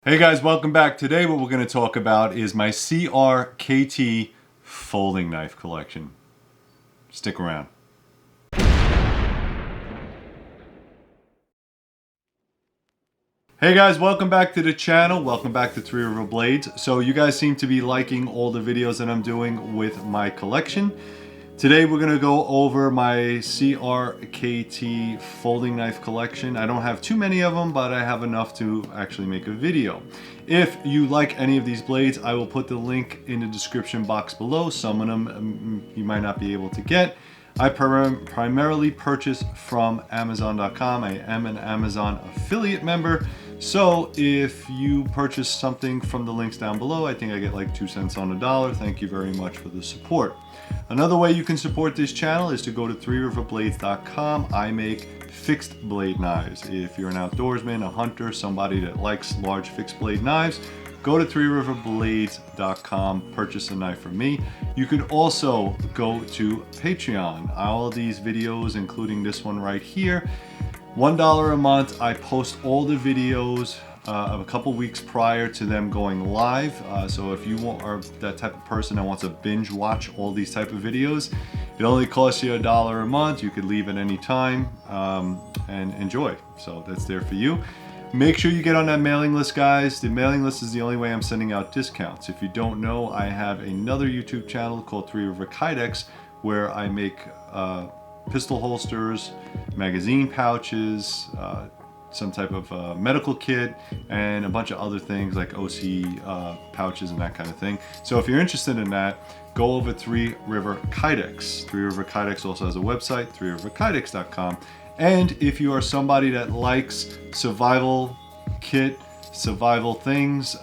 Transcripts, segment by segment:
Hey guys, welcome back. Today what we're going to talk about is my CRKT folding knife collection. Stick around. Hey guys, welcome back to the channel. Welcome back to Three River Blades. So you guys seem to be liking all the videos that I'm doing with my collection. Today we're going to go over my CRKT folding knife collection. I don't have too many of them, but I have enough to actually make a video. If you like any of these blades, I will put the link in the description box below. Some of them you might not be able to get. I primarily purchase from Amazon.com. I am an Amazon affiliate member. So if you purchase something from the links down below, I think I get like 2 cents on the dollar. Thank you very much for the support. Another way you can support this channel is to go to threeriverblades.com. I make fixed blade knives. If you're an outdoorsman, a hunter, somebody that likes large fixed blade knives, go to threeriverblades.com, purchase a knife from me. You can also go to Patreon. All of these videos, including this one right here, $1 a month. I post all the videos of a couple weeks prior to them going live. So if you are that type of person that wants to binge watch all these type of videos, it only costs you $1 a month. You could leave at any time and enjoy. So that's there for you. Make sure you get on that mailing list, guys. The mailing list is the only way I'm sending out discounts. If you don't know, I have another YouTube channel called Three River Kydex where I make pistol holsters, magazine pouches, some type of medical kit, and a bunch of other things like OC pouches and that kind of thing. So if you're interested in that, go over Three River Kydex. Three River Kydex also has a website, threeriverkydex.com. And if you are somebody that likes survival kit, survival things,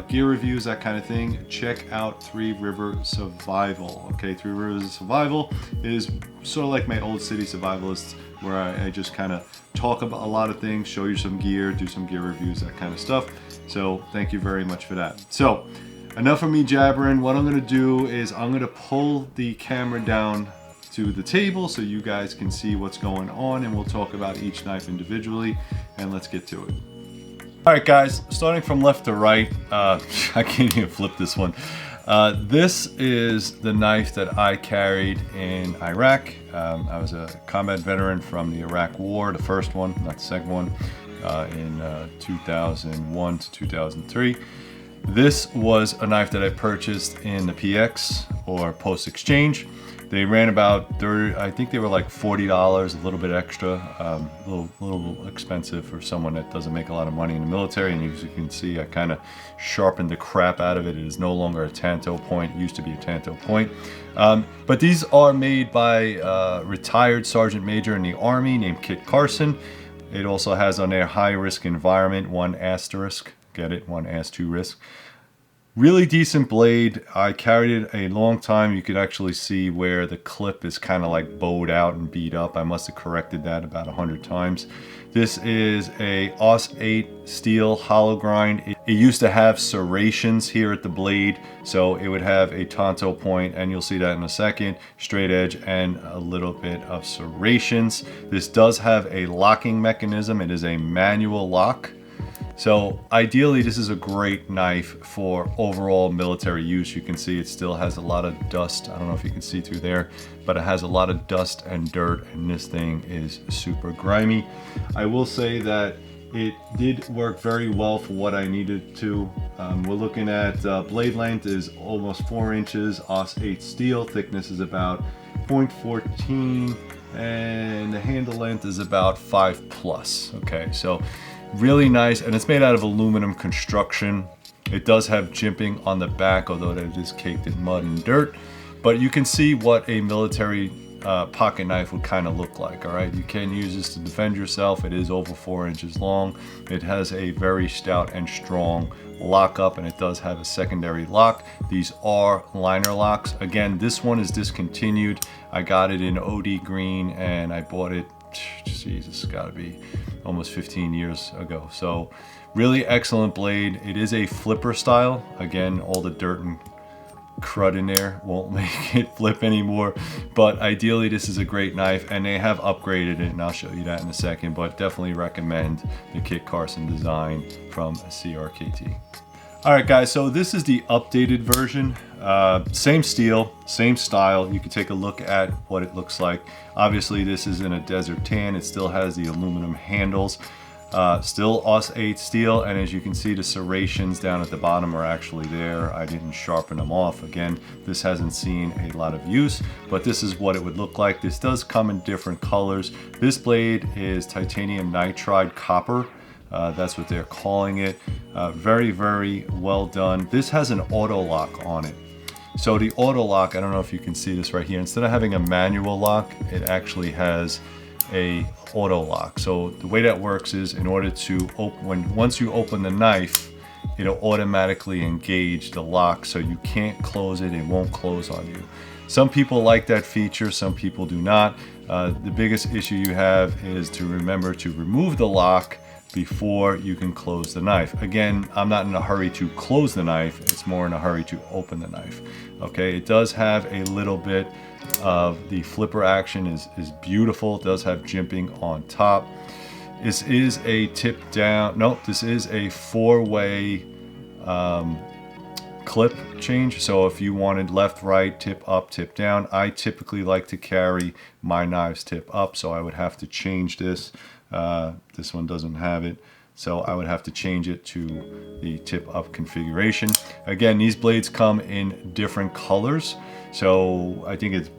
gear reviews, that kind of thing, check out Three River Survival. Okay, Three Rivers Survival is sort of like my old city survivalist, where I just kind of talk about a lot of things, show you some gear, do some gear reviews, that kind of stuff. So thank you very much for that. So enough of me jabbering. What I'm going to do is I'm going to pull the camera down to the table so you guys can see what's going on, and we'll talk about each knife individually, and let's get to it. All right guys, starting from left to right, I can't even flip this one. This is the knife that I carried in Iraq. I was a combat veteran from the Iraq War, the first one, not the second one, in 2001 to 2003. This was a knife that I purchased in the PX or post exchange. They ran about 30, I think they were like $40, a little bit extra, a little expensive for someone that doesn't make a lot of money in the military. And as you can see, I kind of sharpened the crap out of it. It is no longer a Tanto point. It used to be a Tanto point. But these are made by a retired Sergeant Major in the Army named Kit Carson. It also has on there high risk environment, 1 asterisk. Get it? 1 as 2 risk. Really decent blade. I carried it a long time. You could actually see where the clip is kind of like bowed out and beat up. I must have corrected that about 100 times. This is a AUS 8 steel hollow grind. It used to have serrations here at the blade, so it would have a Tanto point, and you'll see that in a second, straight edge and a little bit of serrations. This does have a locking mechanism. It is a manual lock. So ideally, this is a great knife for overall military use. You can see it still has a lot of dust. I don't know if you can see through there, but it has a lot of dust and dirt, and this thing is super grimy. I will say that it did work very well for what I needed to. We're looking at blade length is almost 4 inches, AUS 8 steel, thickness is about 0.14, and the handle length is about 5+. Okay, so really nice, and it's made out of aluminum construction. It does have jimping on the back, although it is caked in mud and dirt. But you can see what a military pocket knife would kind of look like. All right, you can use this to defend yourself. It is over 4 inches long. It has a very stout and strong lockup, and it does have a secondary lock. These are liner locks. Again, this one is discontinued. I got it in OD green, and I bought it, Jesus, it's gotta be almost 15 years ago. So really excellent blade. It is a flipper style. Again, all the dirt and crud in there won't make it flip anymore. But ideally this is a great knife, and they have upgraded it, and I'll show you that in a second, but definitely recommend the Kit Carson design from CRKT. All right guys, so this is the updated version. Same steel, same style. You can take a look at what it looks like. Obviously this is in a desert tan. It still has the aluminum handles. Still AUS-8 steel, and as you can see, the serrations down at the bottom are actually there. I didn't sharpen them off. Again, this hasn't seen a lot of use, but this is what it would look like. This does come in different colors. This blade is titanium nitride copper. That's what they're calling it. Very, very well done. This has an auto lock on it. So the auto lock, I don't know if you can see this right here. Instead of having a manual lock, it actually has a auto lock. So the way that works is, in order to open, once you open the knife, it'll automatically engage the lock, so you can't close it. It won't close on you. Some people like that feature, some people do not. The biggest issue you have is to remember to remove the lock before you can close the knife. Again, I'm not in a hurry to close the knife, it's more in a hurry to open the knife. Okay, it does have a little bit of the flipper action, is beautiful. It does have jimping on top. This is a tip down, nope, this is a 4-way clip change. So if you wanted left, right, tip up, tip down, I typically like to carry my knives tip up, so I would have to change this. This one doesn't have it, so I would have to change it to the tip up configuration. Again, these blades come in different colors. So I think it's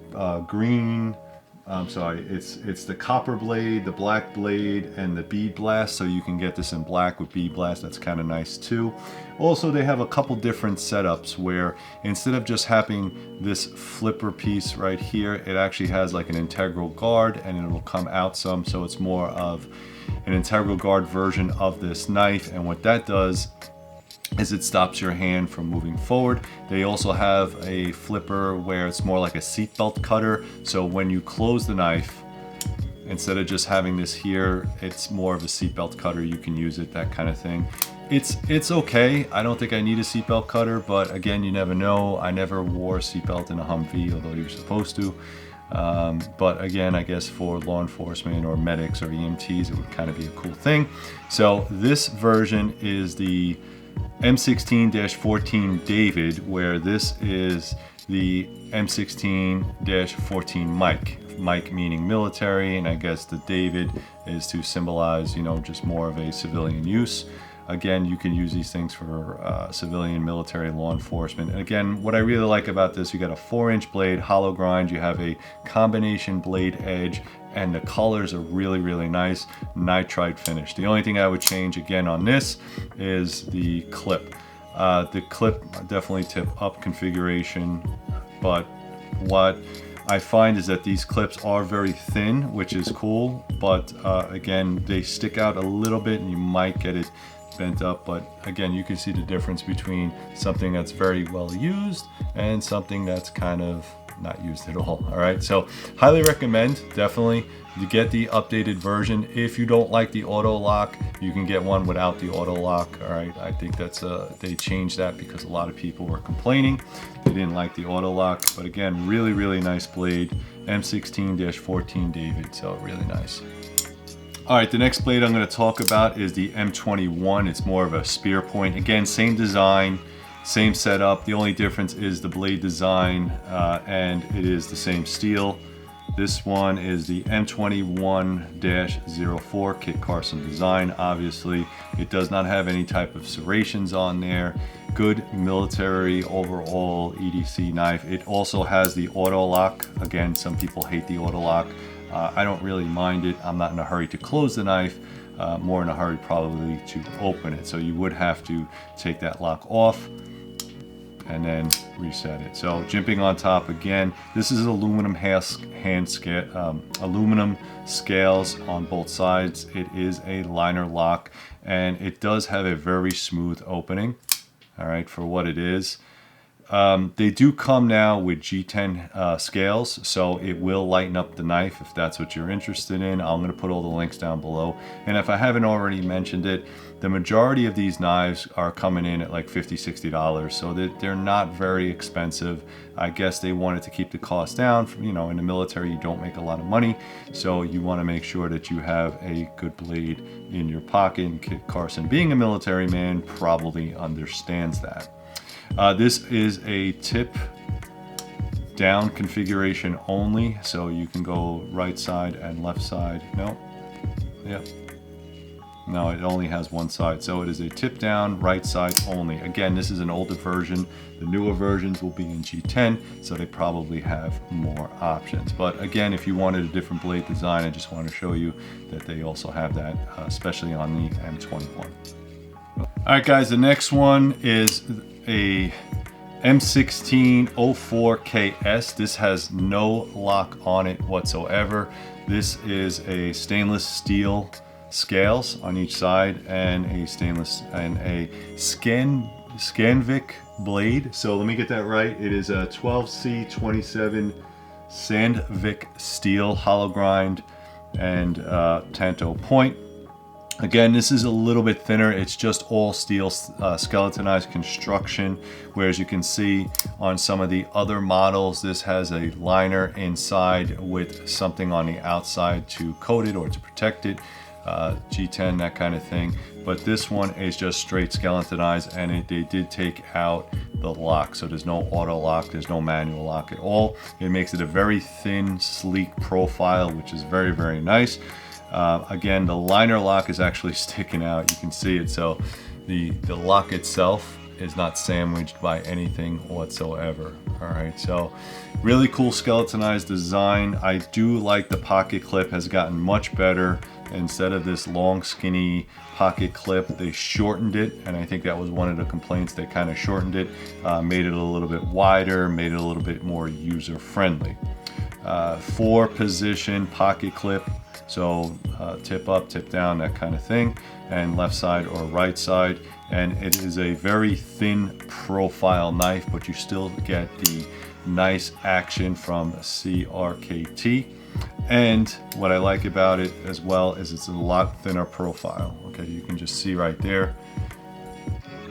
green, it's the copper blade, the black blade, and the bead blast. So you can get this in black with bead blast. That's kind of nice too. Also, they have a couple different setups where instead of just having this flipper piece right here, it actually has like an integral guard, and it will come out some. So it's more of an integral guard version of this knife. And what that does is it stops your hand from moving forward. They also have a flipper where it's more like a seatbelt cutter. So when you close the knife, instead of just having this here, it's more of a seatbelt cutter. You can use it, that kind of thing. It's okay. I don't think I need a seatbelt cutter, but again, you never know. I never wore a seatbelt in a Humvee, although you're supposed to. But again, I guess for law enforcement or medics or EMTs, it would kind of be a cool thing. So this version is the M16-14 David, where this is the M16-14 Mike. Mike meaning military, and I guess the David is to symbolize, you know, just more of a civilian use. Again, you can use these things for civilian, military, law enforcement. And again, what I really like about this, you got a 4-inch blade, hollow grind, you have a combination blade edge, and the colors are really, really nice, nitride finish. The only thing I would change again on this is the clip. The clip definitely tip up configuration, but what I find is that these clips are very thin, which is cool, but again, they stick out a little bit and you might get it bent up. But again, you can see the difference between something that's very well used and something that's kind of not used at all. All right, so highly recommend, definitely, to get the updated version. If you don't like the auto lock, you can get one without the auto lock. All right, I think that's they changed that because a lot of people were complaining they didn't like the auto lock. But again, really, really nice blade, M16-14 David, so really nice. All right, the next blade I'm going to talk about is the M21. It's more of a spear point. Again, same design, same setup. The only difference is the blade design, and it is the same steel. This one is the M21-04 Kit Carson design. Obviously, it does not have any type of serrations on there. Good military overall EDC knife. It also has the auto lock. Again, some people hate the auto lock. I don't really mind it. I'm not in a hurry to close the knife, more in a hurry probably to open it. So you would have to take that lock off and then reset it. So jimping on top again. This is aluminum aluminum scales on both sides. It is a liner lock, and it does have a very smooth opening. All right, for what it is. They do come now with G10 scales, so it will lighten up the knife if that's what you're interested in. I'm going to put all the links down below. And if I haven't already mentioned it, the majority of these knives are coming in at like $50, $60, so they're not very expensive. I guess they wanted to keep the cost down. You know, in the military, you don't make a lot of money, so you want to make sure that you have a good blade in your pocket. And Kit Carson, being a military man, probably understands that. This is a tip down configuration only, so you can go right side and left side. No, yep. No, it only has one side, so it is a tip down right side only. Again, this is an older version. The newer versions will be in G10, so they probably have more options. But again, if you wanted a different blade design, I just want to show you that they also have that, especially on the M21. All right, guys, the next one is a M1604KS. This has no lock on it whatsoever. This is a stainless steel scales on each side and a stainless and a Scanvic blade. So let me get that right. It is a 12C27 Sandvik steel hollow grind and Tanto point. Again, this is a little bit thinner. It's just all steel skeletonized construction, whereas you can see on some of the other models, this has a liner inside with something on the outside to coat it or to protect it. G10, that kind of thing. But this one is just straight skeletonized, and they did take out the lock, so there's no auto lock, there's no manual lock at all. It makes it a very thin, sleek profile, which is very, very nice. Again, the liner lock is actually sticking out. You can see it. So the lock itself is not sandwiched by anything whatsoever. All right, so really cool skeletonized design. I do like the pocket clip has gotten much better. Instead of this long skinny pocket clip, they shortened it, and I think that was one of the complaints. They kind of shortened it, made it a little bit wider, made it a little bit more user friendly. 4-position pocket clip, so tip up, tip down, that kind of thing, and left side or right side. And it is a very thin profile knife, but you still get the nice action from CRKT. And what I like about it as well is it's a lot thinner profile. Okay, you can just see right there,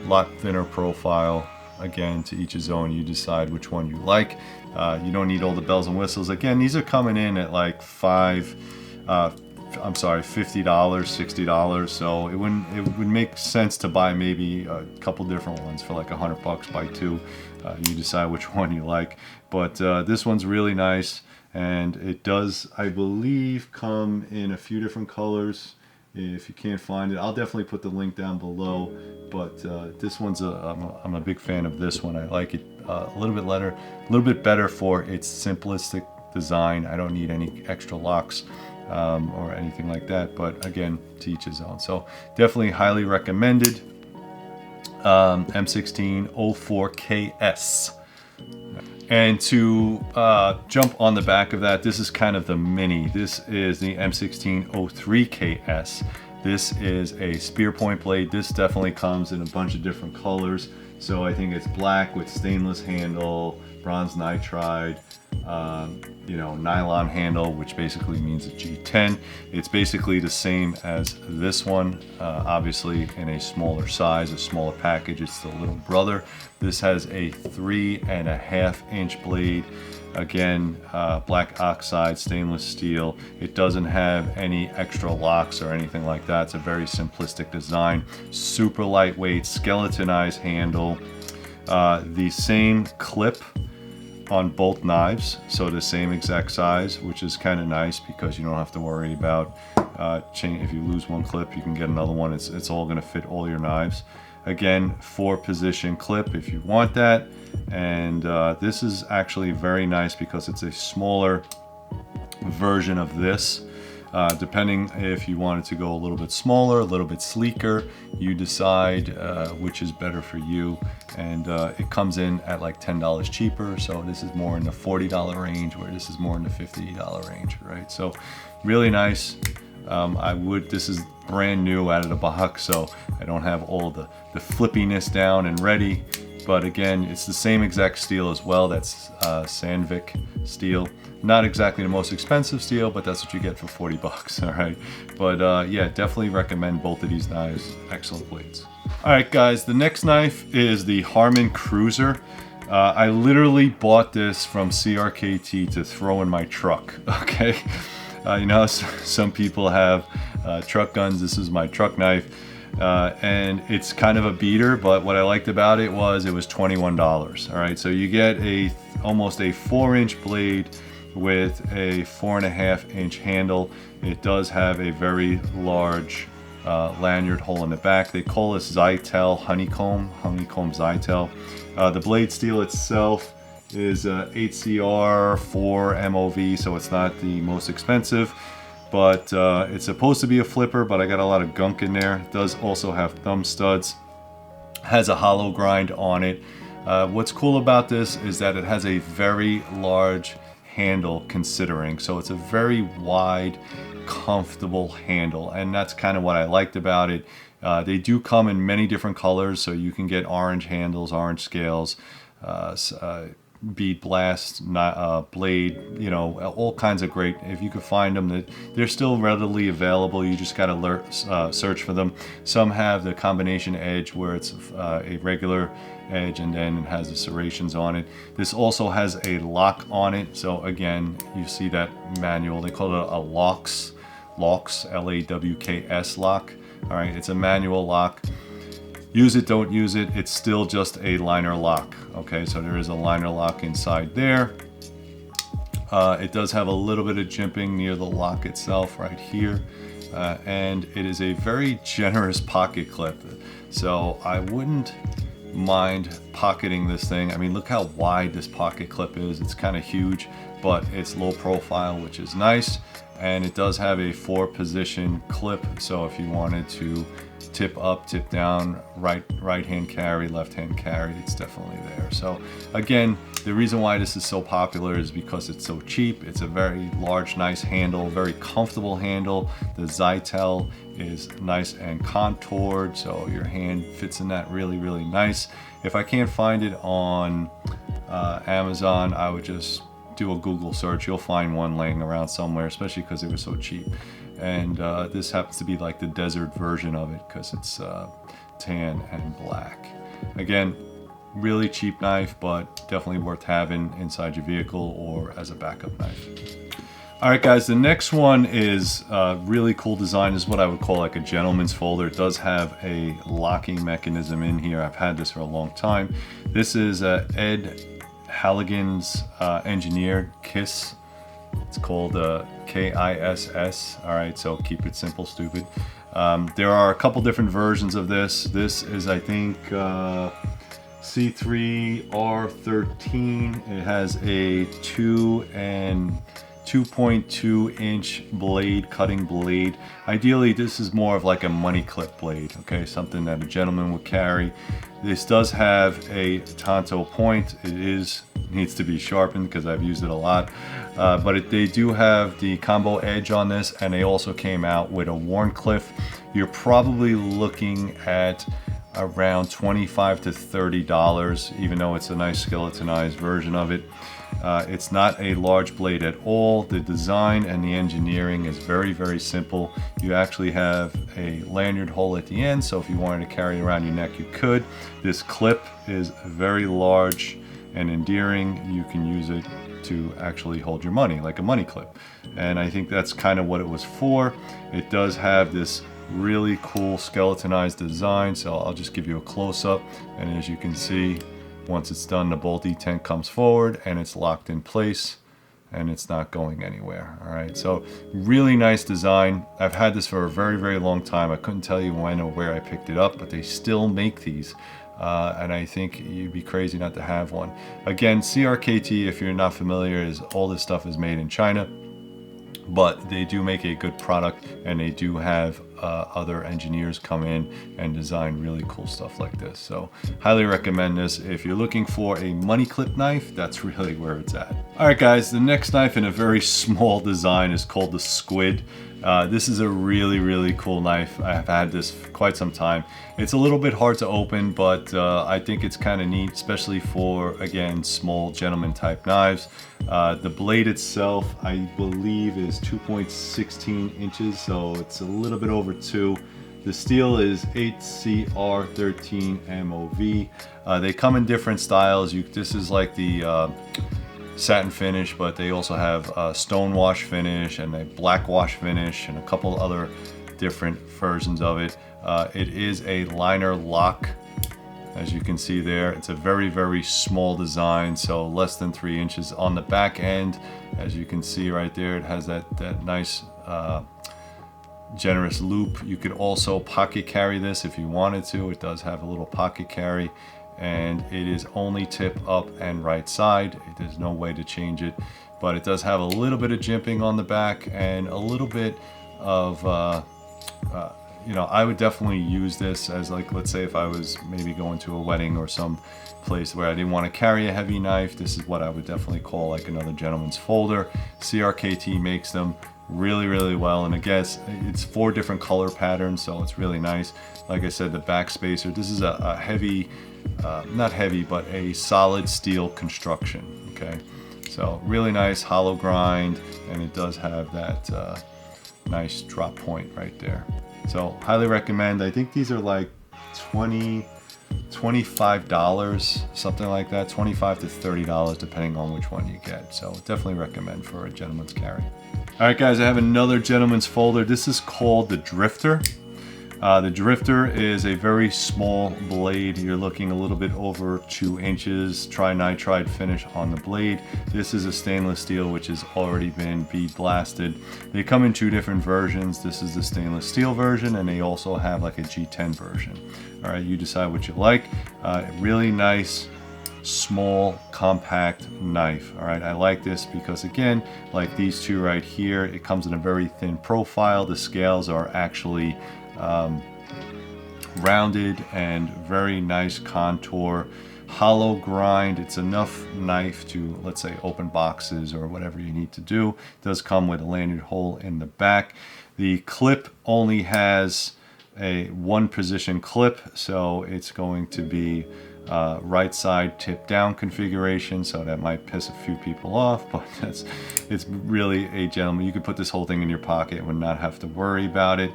a lot thinner profile. Again, to each his own, you decide which one you like. You don't need all the bells and whistles. Again, these are coming in at like $50, $60. So it would make sense to buy maybe a couple different ones for like $100, buy two. You decide which one you like. But this one's really nice. And it does, I believe, come in a few different colors. If you can't find it, I'll definitely put the link down below. But this one's I'm a big fan of this one. I like it a little bit better for its simplistic design. I don't need any extra locks or anything like that. But again, to each his own. So definitely highly recommended. M1604KS. And to jump on the back of that, this is kind of the mini. This is the M1603KS. This is a spear point blade. This definitely comes in a bunch of different colors. So I think it's black with stainless handle, bronze nitride, nylon handle, which basically means a G10. It's basically the same as this one, obviously in a smaller size, a smaller package. It's the little brother. This has a 3.5-inch blade. Again, black oxide, stainless steel. It doesn't have any extra locks or anything like that. It's a very simplistic design. Super lightweight, skeletonized handle. The same clip on both knives, so the same exact size, which is kind of nice because you don't have to worry about if you lose one clip, you can get another one. It's all going to fit all your knives. Again, 4-position clip if you want that. And this is actually very nice because it's a smaller version of this. Depending if you want it to go a little bit smaller, a little bit sleeker, you decide which is better for you. And it comes in at like $10 cheaper. So this is more in the $40 range, where this is more in the $50 range, right? So really nice. This is brand new out of the box, so I don't have all the flippiness down and ready. But again, it's the same exact steel as well. That's Sandvik steel. Not exactly the most expensive steel, but that's what you get for 40 bucks, all right? But yeah, definitely recommend both of these knives. Excellent blades. All right, guys, the next knife is the Harman Cruiser. I literally bought this from CRKT to throw in my truck, okay? You know, some people have truck guns. This is my truck knife. And it's kind of a beater, but what I liked about it was $21. All right, so you get almost a 4-inch blade with a 4.5-inch handle. It does have a very large lanyard hole in the back. They call this Zytel honeycomb Zytel. The blade steel itself is 8CR 4 MOV, so it's not the most expensive. But it's supposed to be a flipper, but I got a lot of gunk in there. It does also have thumb studs. Has a hollow grind on it. What's cool about this is that it has a very large handle considering. So it's a very wide, comfortable handle. And that's kind of what I liked about it. They do come in many different colors. So you can get orange handles, orange scales, bead blast, blade, you know, all kinds of great. If you could find them, they're still readily available. You just gotta search for them. Some have the combination edge where it's a regular edge and then it has the serrations on it. This also has a lock on it. So again, you see that manual. They call it a locks, LAWKS lock. All right, it's a manual lock. Use it, don't use it, it's still just a liner lock. Okay, so there is a liner lock inside there. It does have a little bit of jimping near the lock itself right here. And it is a very generous pocket clip. So I wouldn't mind pocketing this thing. I mean, look how wide this pocket clip is. It's kind of huge, but it's low profile, which is nice. And it does have a 4-position clip. So if you wanted to tip up, tip down, right hand carry, left hand carry, it's definitely there. So again, the reason why this is so popular is because it's so cheap. It's a very large, nice handle, very comfortable handle. The Zytel is nice and contoured, so your hand fits in that really, really nice. If I can't find it on Amazon, I would just do a Google search. You'll find one laying around somewhere, especially because it was so cheap. And this happens to be like the desert version of it because it's tan and black. Again, really cheap knife, but definitely worth having inside your vehicle or as a backup knife. All right, guys, the next one is really cool design. Is what I would call like a gentleman's folder. It does have a locking mechanism in here. I've had this for a long time. This is Ed Halligan's engineered KISS. It's called KISS. All right, so keep it simple, stupid. There are a couple different versions of this. This is, I think, C3R13. It has a 2.2 inch blade, cutting blade. Ideally, this is more of like a money clip blade, okay? Something that a gentleman would carry. This does have a tanto point. It needs to be sharpened because I've used it a lot. But they do have the combo edge on this, and they also came out with a Warncliffe. You're probably looking at around $25 to $30, even though it's a nice skeletonized version of it. It's not a large blade at all. The design and the engineering is very, very simple. You actually have a lanyard hole at the end, so if you wanted to carry it around your neck, you could. This clip is very large and endearing. You can use it to actually hold your money, like a money clip. And I think that's kind of what it was for. It does have this really cool skeletonized design, so I'll just give you a close-up. And as you can see, once it's done, the bolt detent comes forward and it's locked in place and it's not going anywhere. All right, so really nice design. I've had this for a very, very long time. I couldn't tell you when or where I picked it up, but they still make these. And I think you'd be crazy not to have one. Again, CRKT, if you're not familiar, is all this stuff is made in China, but they do make a good product, and they do have other engineers come in and design really cool stuff like this. So highly recommend this. If you're looking for a money clip knife, that's really where it's at. All right guys, the next knife in a very small design is called the Squid. This is a really cool knife. I've had this for quite some time. It's a little bit hard to open, but I think it's kind of neat, especially for, again, small gentleman type knives. The blade itself, I believe, is 2.16 inches, so it's a little bit over 2. The steel is 8CR13 MOV. They come in different styles. This is like the satin finish, but they also have a stone wash finish and a black wash finish and a couple other different versions of it. It is a liner lock, as you can see there. It's a very small design, so less than 3 inches. On the back end, as you can see right there, it has that nice generous loop. You could also pocket carry this if you wanted to. It does have a little pocket carry, and it is only tip up and right side. There's no way to change it, but it does have a little bit of jimping on the back and a little bit of you know, I would definitely use this as, like, let's say if I was maybe going to a wedding or some place where I didn't want to carry a heavy knife. This is what I would definitely call like another gentleman's folder. CRKT makes them really well, and I guess it's 4 different color patterns, so it's really nice. Like I said, the back spacer, this is a heavy, not heavy, but a solid steel construction. Okay, so really nice hollow grind, and it does have that nice drop point right there. So highly recommend. I think these are like $25, something like that, $25 to $30 depending on which one you get. So definitely recommend for a gentleman's carry. All right guys, I have another gentleman's folder. This is called the Drifter. The Drifter is a very small blade. You're looking a little bit over 2 inches, trinitride finish on the blade. This is a stainless steel which has already been bead blasted. They come in 2 different versions. This is the stainless steel version, and they also have like a G10 version. All right, you decide what you like. Really nice, small, compact knife. All right, I like this because, again, like these 2 right here, it comes in a very thin profile. The scales are actually rounded and very nice contour, hollow grind. It's enough knife to, let's say, open boxes or whatever you need to do. It does come with a lanyard hole in the back. The clip only has a 1 position clip, so it's going to be right side tip down configuration, so that might piss a few people off, but it's really a gentleman. You could put this whole thing in your pocket and would not have to worry about it.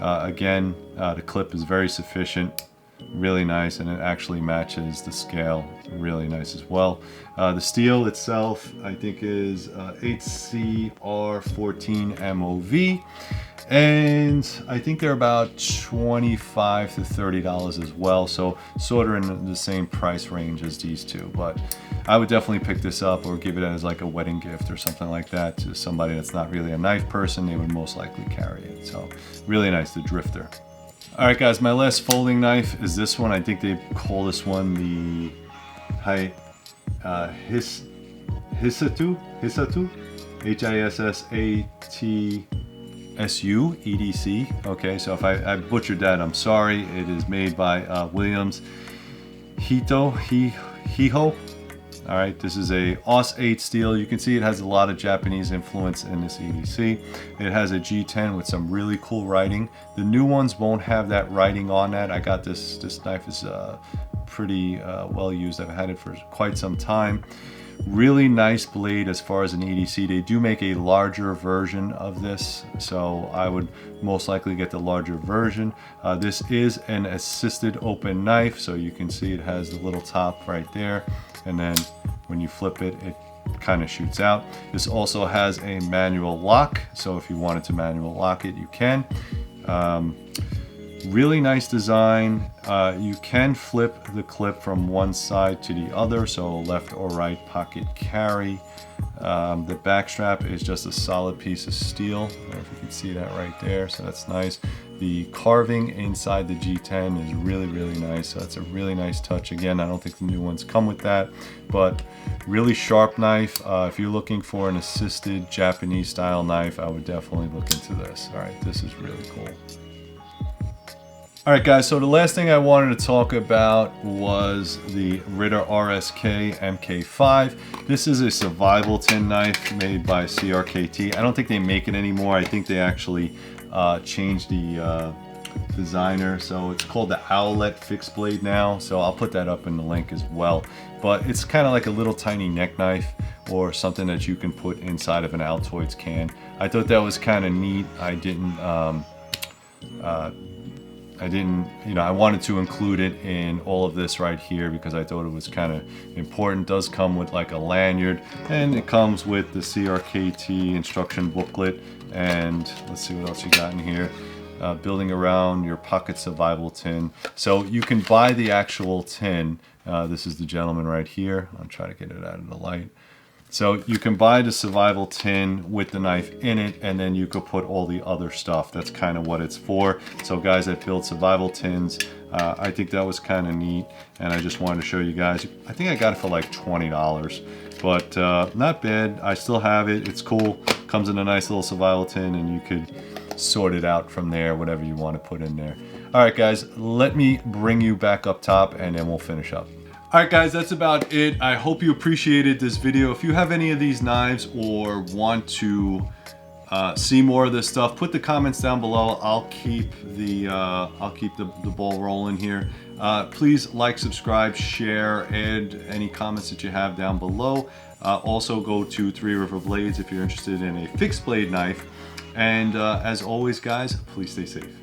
Again, the clip is very sufficient, really nice, and it actually matches the scale really nice as well. The steel itself, I think, is 8CR14 MOV, and I think they're about $25 to $30 as well, so sort of in the same price range as these 2. But I would definitely pick this up or give it as like a wedding gift or something like that to somebody that's not really a knife person. They would most likely carry it. So really nice, the Drifter. All right guys, my last folding knife is this one. I think they call this one the Hissatsu, HISSATSU EDC. Okay, so if I butchered that, I'm sorry. It is made by Williams Hiho. All right, this is a AUS 8 steel. You can see it has a lot of Japanese influence in this EDC. It has a G10 with some really cool writing. The new ones won't have that writing on that. I got this knife is pretty well used. I've had it for quite some time. Really nice blade as far as an EDC. They do make a larger version of this, so I would most likely get the larger version. This is an assisted open knife, so you can see it has the little top right there, and then when you flip it, it kind of shoots out. This also has a manual lock, so if you wanted to manual lock it, you can. Really nice design. You can flip the clip from one side to the other, so left or right pocket carry. The back strap is just a solid piece of steel. I don't know if you can see that right there, so that's nice. The carving inside the G10 is really nice, so that's a really nice touch. Again, I don't think the new ones come with that, but really sharp knife. If you're looking for an assisted Japanese style knife, I would definitely look into this. All right, this is really cool. All right, guys, so the last thing I wanted to talk about was the Ritter RSK MK5. This is a survival tin knife made by CRKT. I don't think they make it anymore. I think they actually changed the designer. So it's called the Owlet fixed blade now. So I'll put that up in the link as well. But it's kind of like a little tiny neck knife or something that you can put inside of an Altoids can. I thought that was kind of neat. I didn't, you know, I wanted to include it in all of this right here because I thought it was kind of important. It does come with like a lanyard, and it comes with the CRKT instruction booklet. And let's see what else you got in here. Building around your pocket survival tin. So you can buy the actual tin. This is the gentleman right here. I'm trying to get it out of the light. So you can buy the survival tin with the knife in it, and then you could put all the other stuff. That's kind of what it's for. So guys that build survival tins, I think that was kind of neat, and I just wanted to show you guys. I think I got it for like $20, but not bad. I still have it. It's cool. Comes in a nice little survival tin, and you could sort it out from there, whatever you want to put in there. All right, guys, let me bring you back up top, and then we'll finish up. All right, guys, that's about it. I hope you appreciated this video. If you have any of these knives or want to see more of this stuff, put the comments down below. I'll keep the ball rolling here. Please like, subscribe, share, add any comments that you have down below. Also go to Three River Blades if you're interested in a fixed blade knife. And as always, guys, please stay safe.